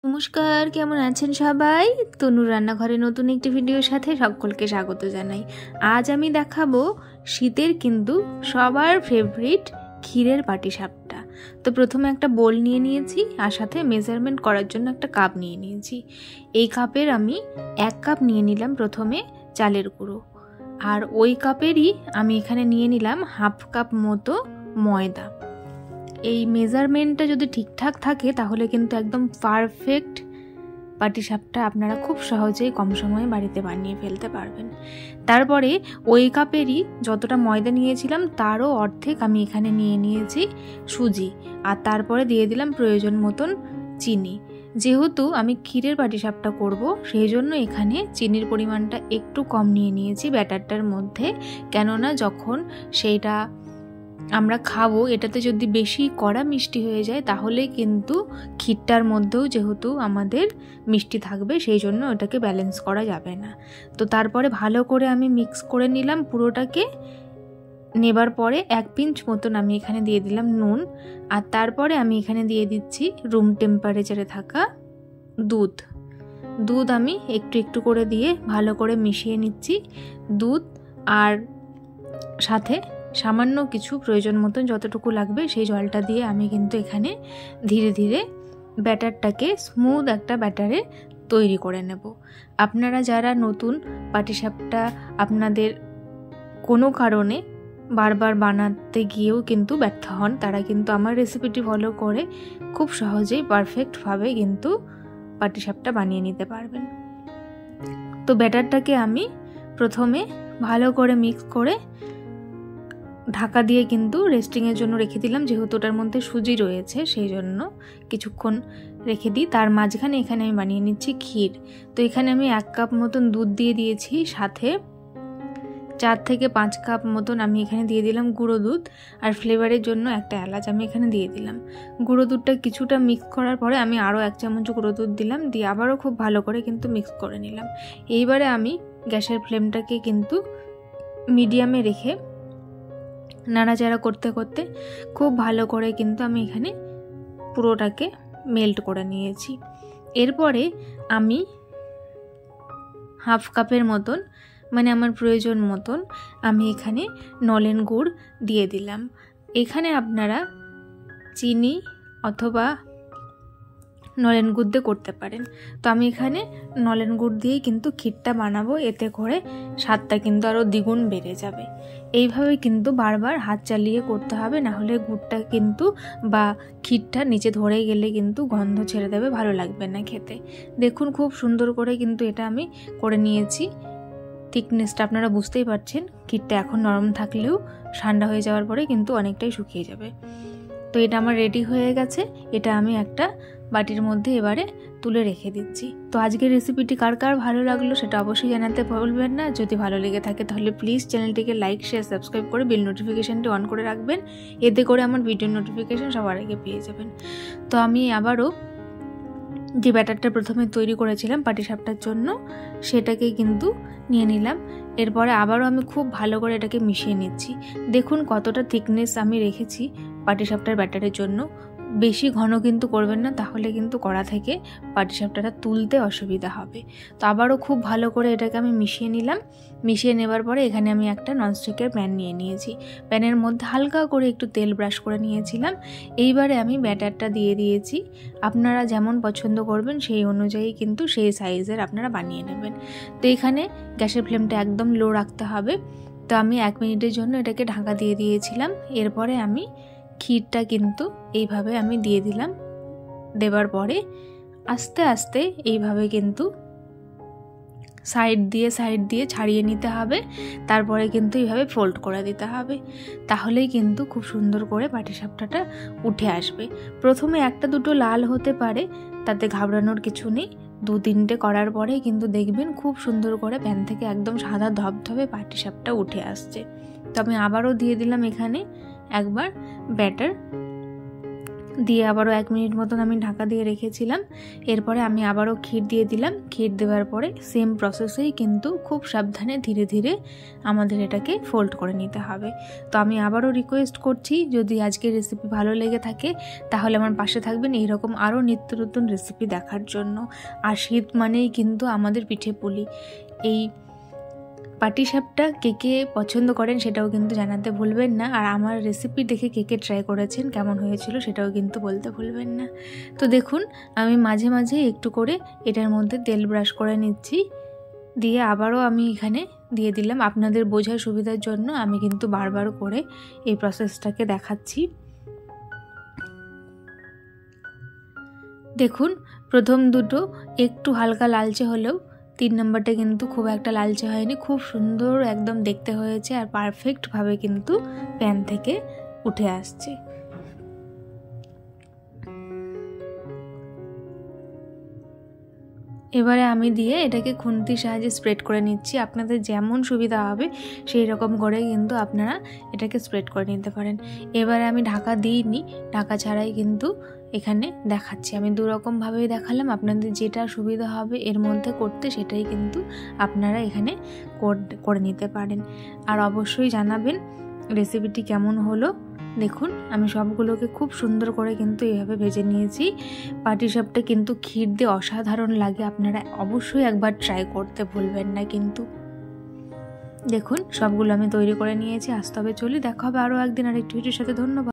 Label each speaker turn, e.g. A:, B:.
A: নমস্কার, কেমন আছেন সবাই? তনুর রান্নাঘরে নতুন একটি ভিডিওর সাথে সকলকে স্বাগত জানাই। আজ আমি দেখাবো শীতের কিন্তু সবার ফেভারিট ক্ষীরের পাটিসাপটা। তো প্রথমে একটা বোল নিয়ে নিয়েছি, আর সাথে মেজারমেন্ট করার জন্য একটা কাপ নিয়ে নিয়েছি। এই কাপের আমি 1 কাপ নিয়ে নিলাম প্রথমে চালের গুঁড়ো, আর ওই কাপেরই আমি এখানে নিয়ে নিলাম 1/2 কাপ মতো ময়দা। এই মেজারমেন্টটা যদি ঠিকঠাক থাকে তাহলে কিন্তু একদম পারফেক্ট পাটিসাপটা আপনারা খুব সহজেই কম সময়ে বাড়িতে বানিয়ে ফেলতে পারবেন। তারপরে ওই কাপেরই যতটা ময়দা নিয়েছিলাম তারও অর্ধেক আমি এখানে নিয়ে নিয়েছি সুজি, আর তারপরে দিয়ে দিলাম প্রয়োজন মতন চিনি। যেহেতু আমি ক্ষীরের পাটিসাপটা করব সেই জন্য এখানে চিনির পরিমাণটা একটু কম নিয়ে নিয়েছি ব্যাটারটার মধ্যে, কেননা যখন সেইটা আমরা খাবো এটাতে যদি বেশি কড়া মিষ্টি হয়ে যায় তাহলে কিন্তু ক্ষীরটার মধ্যেও যেহেতু আমাদের মিষ্টি থাকবে সেই জন্য ওটাকে ব্যালেন্স করা যাবে না। তো তারপরে ভালো করে আমি মিক্স করে নিলাম পুরোটাকে। নেবার পরে 1 পিঞ্চ মতন আমি এখানে দিয়ে দিলাম নুন, আর তারপরে আমি এখানে দিয়ে দিচ্ছি রুম টেম্পারেচারে থাকা দুধ আমি একটু একটু করে দিয়ে ভালো করে মিশিয়ে নিচ্ছি। দুধ আর সাথে সামান্য কিছু প্রয়োজন মতন যতটুকু লাগবে সেই জলটা দিয়ে আমি কিন্তু এখানে ধীরে ধীরে ব্যাটারটাকে স্মুথ একটা ব্যাটারে তৈরি করে নেব। আপনারা যারা নতুন পাটিসাপটা আপনাদের কোনো কারণে বারবার বানাতে গিয়েও কিন্তু ব্যর্থ হন, তারা কিন্তু আমার রেসিপিটি ফলো করে খুব সহজেই পারফেক্টভাবে কিন্তু পাটিসাপটা বানিয়ে নিতে পারবেন। তো ব্যাটারটাকে আমি প্রথমে ভালো করে মিক্স করে ঢাকা দিয়ে কিন্তু রেস্টিংয়ের জন্য রেখে দিলাম, যেহেতু ওটার মধ্যে সুজি রয়েছে সেই জন্য কিছুক্ষণ রেখে দিই। তার মাঝখানে এখানে আমি বানিয়ে নিচ্ছি ক্ষীর। তো এখানে আমি 1 কাপ মতন দুধ দিয়ে দিয়েছি, সাথে 4 থেকে 5 কাপ মতন আমি এখানে দিয়ে দিলাম গুঁড়ো দুধ, আর ফ্লেভারের জন্য একটা এলাচ আমি এখানে দিয়ে দিলাম। গুঁড়ো দুধটা কিছুটা মিক্স করার পরে আমি আরও 1 চামচ গুঁড়ো দুধ দিলাম, দিয়ে আবারও খুব ভালো করে কিন্তু মিক্স করে নিলাম। এইবারে আমি গ্যাসের ফ্লেমটাকে কিন্তু মিডিয়ামে রেখে নাড়াচাড়া করতে করতে খুব ভালো করে কিন্তু আমি এখানে পুরোটাকে মেল্ট করে নিয়েছি। এরপরে আমি 1/2 কাপের মতন, মানে আমার প্রয়োজন মতন আমি এখানে নলেন গুড় দিয়ে দিলাম। এখানে আপনারা চিনি অথবা নলেন গুড় দিয়ে করতে পারেন। তো আমি এখানে নলেন গুড় দিয়েই কিন্তু ক্ষীরটা বানাবো, এতে করে স্বাদটা কিন্তু আরও দ্বিগুণ বেড়ে যাবে। এইভাবে কিন্তু বারবার হাত চালিয়ে করতে হবে, না হলে গুড়টা কিন্তু বা ক্ষীরটা নিচে ধরে গেলে কিন্তু গন্ধ ছেড়ে দেবে, ভালো লাগবে না খেতে। দেখুন খুব সুন্দর করে কিন্তু এটা আমি করে নিয়েছি। থিকনেসটা আপনারা বুঝতেই পারছেন, ক্ষীরটা এখন নরম থাকলেও ঠান্ডা হয়ে যাওয়ার পরে কিন্তু অনেকটাই শুকিয়ে যাবে। তো এটা আমার রেডি হয়ে গেছে, এটা আমি একটা বাটির মধ্যে এবারে তুলে রেখে দিচ্ছি। তো আজকের রেসিপিটি কার কার ভালো লাগলো সেটা অবশ্যই জানাতে ভুলবেন না। যদি ভালো লেগে থাকে তাহলে প্লিজ চ্যানেলটিকে লাইক, শেয়ার, সাবস্ক্রাইব করে বেল নোটিফিকেশানটি অন করে রাখবেন, এতে করে আমার ভিডিও নোটিফিকেশান সবার আগে পেয়ে যাবেন। তো আমি আবারও যে ব্যাটারটা প্রথমে তৈরি করেছিলাম পাটিসাপটার জন্য সেটাকে কিন্তু নিয়ে নিলাম। এরপরে আবারও আমি খুব ভালো করে এটাকে মিশিয়ে নিচ্ছি। দেখুন কতটা থিকনেস আমি রেখেছি পাটিসাপটার ব্যাটারের জন্য। বেশি ঘন কিন্তু করবেন না, তাহলে কিন্তু কড়া থেকে পাটিসাপটাটা তুলতে অসুবিধা হবে। তো আবারও খুব ভালো করে এটাকে আমি মিশিয়ে নিলাম। মিশিয়ে নেবার পরে এখানে আমি একটা ননস্টিকের প্যান নিয়ে নিয়েছি। প্যানের মধ্যে হালকা করে একটু তেল ব্রাশ করে নিয়েছিলাম। এইবারে আমি ব্যাটারটা দিয়ে দিয়েছি। আপনারা যেমন পছন্দ করবেন সেই অনুযায়ী কিন্তু সেই সাইজের আপনারা বানিয়ে নেবেন। তো এখানে গ্যাসের ফ্লেমটা একদম লো রাখতে হবে। তো আমি 1 মিনিটের জন্য এটাকে ঢাকা দিয়ে দিয়েছিলাম। এরপরে আমি ক্ষীরটা কিন্তু এইভাবে আমি দিয়ে দিলাম। দেবার পরে আস্তে আস্তে এইভাবে কিন্তু সাইড দিয়ে ছাড়িয়ে নিতে হবে। তারপরে কিন্তু এইভাবে ফোল্ড করে দিতে হবে, তাহলেই কিন্তু খুব সুন্দর করে পাটিসাপটাটা উঠে আসবে। প্রথমে 1-2 লাল হতে পারে, তাতে ঘাবড়ানোর কিছু নেই। 2-3টে করার পরে কিন্তু দেখবেন খুব সুন্দর করে প্যান থেকে একদম সাদা ধবধবে পাটিসাপটা উঠে আসছে। তো আমি আবারও দিয়ে দিলাম এখানে একবার ব্যাটার। দিয়ে আবারও 1 মিনিট মতন আমি ঢাকা দিয়ে রেখেছিলাম। এরপরে আমি আবারও ক্ষীর দিয়ে দিলাম। ক্ষীর দেওয়ার পরে সেম প্রসেসেই কিন্তু খুব সাবধানে ধীরে ধীরে আমাদের এটাকে ফোল্ড করে নিতে হবে। তো আমি আবারও রিকোয়েস্ট করছি, যদি আজকের রেসিপি ভালো লেগে থাকে তাহলে আমার পাশে থাকবেন এইরকম আরও নিত্য নতুন রেসিপি দেখার জন্য। আর শীত মানেই কিন্তু আমাদের পিঠে পুলি। এই পাটিসাপটা কে কে পছন্দ করেন সেটাও কিন্তু জানাতে ভুলবেন না। আর আমার রেসিপি দেখে কে কে ট্রাই করেছেন, কেমন হয়েছিল সেটাও কিন্তু বলতে ভুলবেন না। তো দেখুন আমি মাঝে মাঝে একটু করে এটার মধ্যে তেল ব্রাশ করে নিচ্ছি, দিয়ে আবারও আমি এখানে দিয়ে দিলাম। আপনাদের বোঝার সুবিধার জন্য আমি কিন্তু বারবার করে এই প্রসেসটাকে দেখাচ্ছি। দেখুন প্রথম দুটো একটু হালকা লালচে হলেও 3 নম্বরটা কিন্তু খুব একটা লালচে হয়নি, খুব সুন্দর একদম দেখতে হয়েছে আর পারফেক্টভাবে কিন্তু প্যান থেকে উঠে আসছে। এবারে আমি দিয়ে এটাকে খুন্তির সাহায্যে স্প্রেড করে নিচ্ছি। আপনাদের যেমন সুবিধা হবে সেই রকম করে কিন্তু আপনারা এটাকে স্প্রেড করে নিতে পারেন। এবারে আমি ঢাকা দিইনি, ঢাকা ছাড়াই কিন্তু এখানে দেখাচ্ছি। আমি দুরকমভাবেই দেখালাম, আপনাদের যেটা সুবিধা হবে এর মধ্যে করতে সেটাই কিন্তু আপনারা এখানে করে নিতে পারেন। আর অবশ্যই জানাবেন রেসিপিটি কেমন হলো। দেখুন আমি সবগুলোকে খুব সুন্দর করে কিন্তু এইভাবে ভেজে নিয়েছি। পাটিসাপটা কিন্তু ক্ষীর দিয়ে অসাধারণ লাগে, আপনারা অবশ্যই একবার ট্রাই করতে ভুলবেন না কিন্তু। দেখুন সবগুলো আমি তৈরি করে নিয়েছি। আজ তবে চলি, দেখা হবে আরও একদিন আরেকটি ভিডিওর সাথে। ধন্যবাদ।